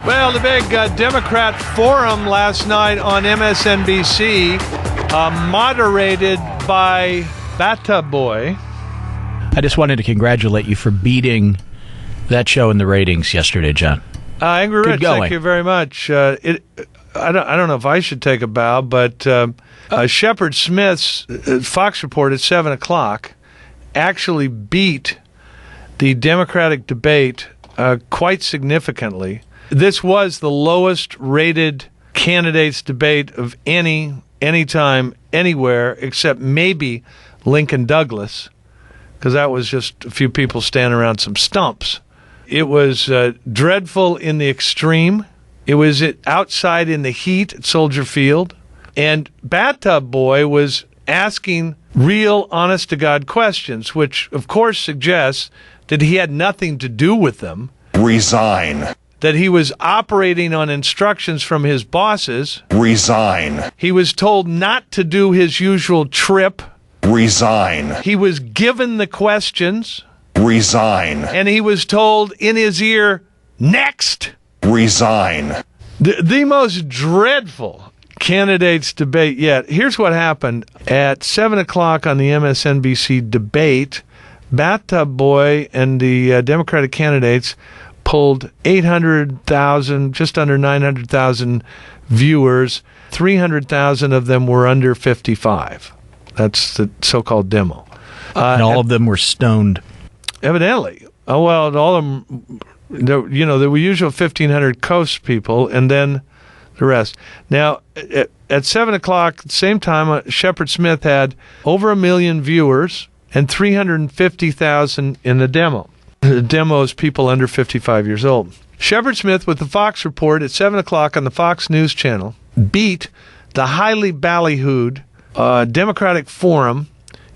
Well, the big Democrat forum last night on MSNBC, moderated by Bathtub Boy. I just wanted to congratulate you for beating that show in the ratings yesterday, John. Angry Rich, thank you very much. I don't know if I should take a bow, but Shepard Smith's Fox report at 7 o'clock actually beat the Democratic debate quite significantly. This was the lowest rated candidates debate of any time, anywhere, except maybe Lincoln Douglas, because that was just a few people standing around some stumps. It was dreadful in the extreme. It was outside in the heat at Soldier Field. And Bathtub Boy was asking real, honest-to-God questions, which, of course, suggests that he had nothing to do with them. Resign. That he was operating on instructions from his bosses. Resign. He was told not to do his usual trip. Resign. He was given the questions. Resign. And he was told in his ear, next. Resign. The most dreadful candidates debate yet. Here's what happened. At 7 o'clock on the MSNBC debate, Bathtub Boy and the Democratic candidates pulled 800,000, just under 900,000 viewers. 300,000 of them were under 55. That's the so-called demo. And all of them were stoned. Evidently. Oh, well, all of them, there were usual 1,500 Coast people, and then the rest. Now, at 7 o'clock, at the same time, Shepard Smith had over 1 million viewers and 350,000 in the demo. The demo is people under 55 years old. Shepard Smith, with the Fox report at 7 o'clock on the Fox News Channel, beat the highly ballyhooed Democratic Forum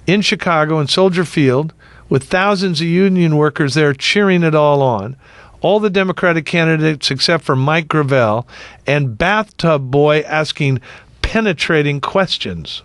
in Chicago and Soldier Field, with thousands of union workers there cheering it all on. All the Democratic candidates except for Mike Gravel, and Bathtub Boy asking penetrating questions.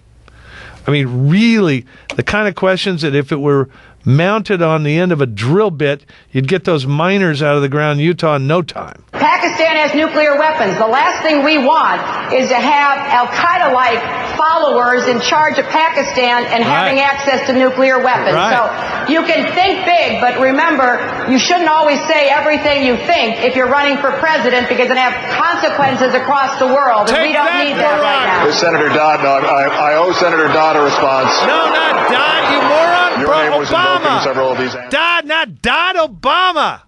I mean, really, the kind of questions that if it were mounted on the end of a drill bit, you'd get those miners out of the ground in Utah in no time. Pakistan has nuclear weapons. The last thing we want is to have al-Qaeda-like followers in charge of Pakistan and having access to nuclear weapons. So you can think big, but remember, you shouldn't always say everything you think if you're running for president, because it has consequences across the world, and we don't need that right now. Senator Dodd, no, I owe Senator Dodd a response. No, not Dodd, you moron. Your name was invoked in several of these. Dodd, not Dodd, Obama.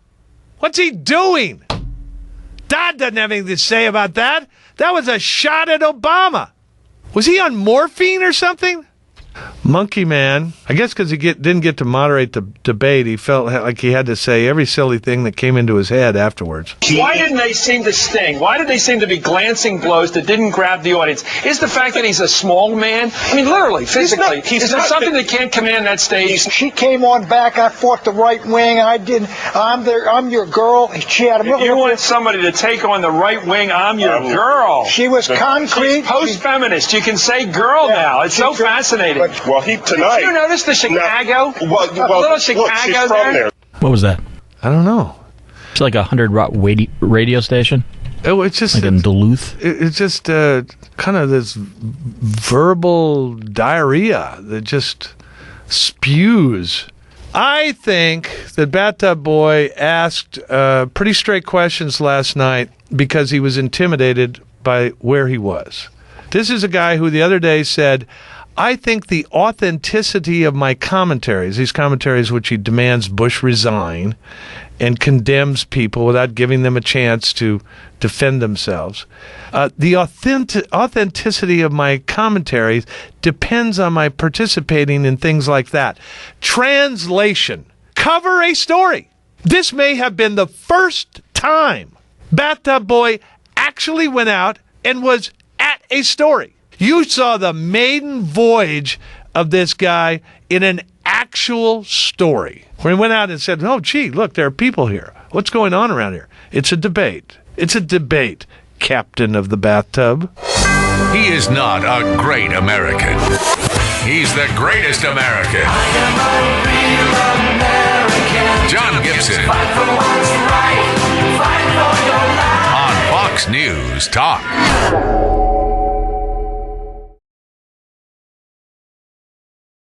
What's he doing? Dodd doesn't have anything to say about that. That was a shot at Obama. Was he on morphine or something? Monkey Man, I guess because he didn't get to moderate the debate, he felt like he had to say every silly thing that came into his head afterwards. Why didn't they seem to sting? Why did they seem to be glancing blows that didn't grab the audience? Is the fact that he's a small man? I mean, literally, physically. Is there something that can't command that stage? She came on back. I fought the right wing. I didn't. I'm your girl. She had a If you want somebody to take on the right wing, I'm your girl. She was concrete. She's post-feminist. You can say girl now. It's so fascinating. Well, tonight. Did you notice the Chicago? Little Chicago there? What was that? I don't know. It's like a 100-watt radio station. Oh, it's just like in Duluth. It's just kind of this verbal diarrhea that just spews. I think that Bathtub Boy asked pretty straight questions last night because he was intimidated by where he was. This is a guy who the other day said, I think the authenticity of my commentaries, these commentaries which he demands Bush resign and condemns people without giving them a chance to defend themselves, the authenticity of my commentaries depends on my participating in things like that. Translation. Cover a story. This may have been the first time Bathtub Boy actually went out and was at a story. You saw the maiden voyage of this guy in an actual story. When he went out and said, oh, gee, look, there are people here. What's going on around here? It's a debate. It's a debate, Captain of the Bathtub. He is not a great American. He's the greatest American. I am a real American. John Gibson. Fight for what's right. Fight for your life. On News Talk.